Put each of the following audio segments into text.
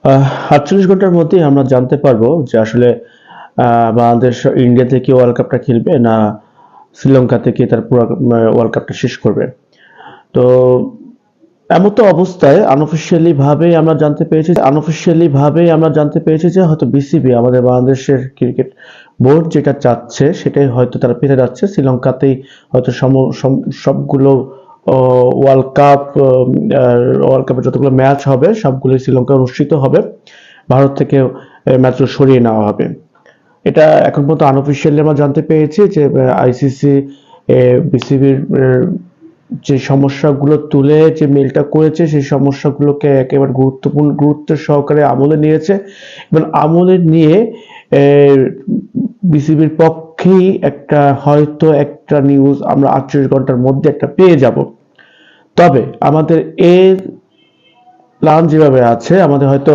৪৮ ঘন্টার মধ্যেই আমরা জানতে পারবো যে আসলে বাংলাদেশ ইন্ডিয়া থেকে ওয়ার্ল্ড কাপটা খেলবে না শ্রীলঙ্কা থেকে তার পুরো ওয়ার্ল্ড কাপটা শেষ করবে। তো এমতো অবস্থায় আনঅফিসিয়ালি ভাবে আমরা জানতে পেরেছি যে হয়তো বিসিবি আমাদের বাংলাদেশের ক্রিকেট বোর্ড যেটা চাচ্ছে সেটাই হয়তো তারা পেতে যাচ্ছে। শ্রীলঙ্কাতেই হয়তো সবগুলো ওয়ার্ল্ড কাপের যতগুলো ম্যাচ হবে সবগুলোই শ্রীলঙ্কা অনুষ্ঠিত হবে। ভারত থেকে ম্যাচগুলো সরিয়ে নেওয়া হবে। এটা এখন পর্যন্ত আনঅফিসিয়ালি আমরা জানতে পেরেছি যে আইসিসি বিসিবির যে সমস্যাগুলো তুলে যে মেলটা করেছে সেই সমস্যাগুলোকে একেবারে গুরুত্ব সহকারে আমলে নিয়েছে এবং আমলে নিয়ে বিসিবির পক্ষেই হয়তো একটা নিউজ আমরা ৪৮ ঘন্টার মধ্যে একটা পেয়ে যাব। তবে আমাদের এর প্ল্যান যেভাবে আছে আমাদের হয়তো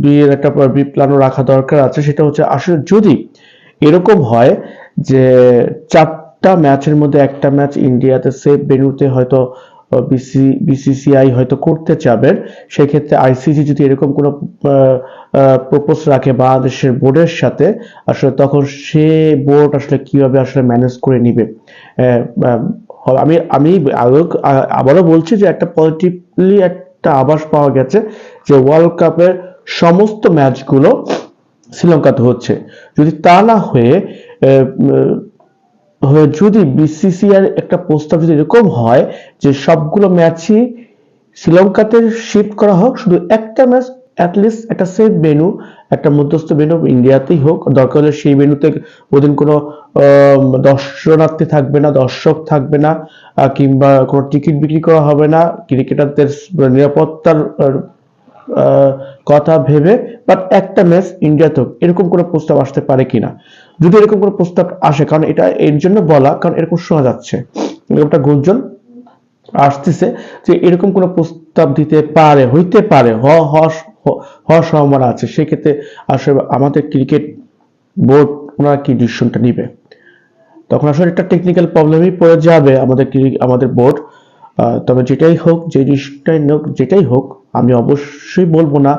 বি এর একটা বি প্ল্যানও রাখা দরকার আছে। সেটা হচ্ছে আসলে যদি এরকম হয় যে ৪টা ম্যাচের মধ্যে একটা ম্যাচ ইন্ডিয়াতে সেফ ভেন্যুতে হয়তো বিসিসিআই হয়তো করতে চাবেন, সেক্ষেত্রে আইসিসি যদি এরকম কোনো প্রপোজ রাখে বাংলাদেশের বোর্ডের সাথে, আসলে তখন সে বোর্ড আসলে কিভাবে আসলে ম্যানেজ করে নিবে। আমি আমি আবারও বলছি যে একটা পজিটিভলি একটা আভাস পাওয়া গেছে যে ওয়ার্ল্ড কাপের সমস্ত ম্যাচগুলো শ্রীলঙ্কাতে হচ্ছে। যদি তা না হয়ে যদি বিসিসিআই একটা প্রস্তাব যদি এরকম হয় যে সবগুলো ম্যাচই শ্রীলঙ্কাতে শিফট করা হোক, শুধু একটা ম্যাচ অ্যাটলিস্ট একটা সেফ ভেন্যু, একটা মধ্যস্থ ভেন্যু ইন্ডিয়াতেই হোক, দরকার হলে সেই ভেন্যুতে ওদিন কোনো দর্শনার্থী থাকবে না, দর্শক থাকবে না, কিংবা কোনো টিকিট বিক্রি করা হবে না, ক্রিকেটারদের নিরাপত্তার কথা ভেবে, বাট একটা ম্যাচ ইন্ডিয়াতে হোক, এরকম কোনো প্রস্তাব আসতে পারে কিনা। যদি এরকম কোনো প্রস্তাব আসে, কারণ এটা এর জন্য বলা, কারণ এরকম শোনা যাচ্ছে, এরকমটা গুঞ্জন আসতেছে যে এরকম কোনো প্রস্তাব হইতে পারে, হওয়ার সম্ভাবনা আছে। সেক্ষেত্রে আসলে আমাদের ক্রিকেট বোর্ড ওনারা কি ডিসিশনটা নিবে, তখন আসলে একটা টেকনিক্যাল প্রবলেমই পড়ে যাবে আমাদের বোর্ড। তবে যেটাই হোক আমি অবশ্যই বলবো না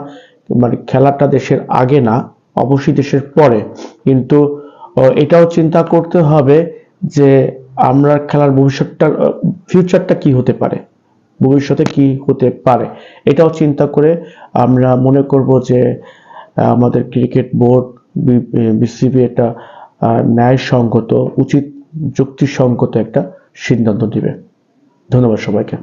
মানে খেলাটা দেশের আগে না, অবশ্যই দেশের পরে। কিন্তু এটাও চিন্তা করতে হবে যে আমরা খেলার ফিউচারটা কি হতে পারে, ভবিষ্যতে কি হতে পারে, এটাও চিন্তা করে আমরা মনে করব যে আমাদের ক্রিকেট বোর্ড বিসিবি এটা ন্যায়সঙ্গত, উচিত, যুক্তিসঙ্গত একটা সিদ্ধান্ত দিবে। ধন্যবাদ সবাইকে।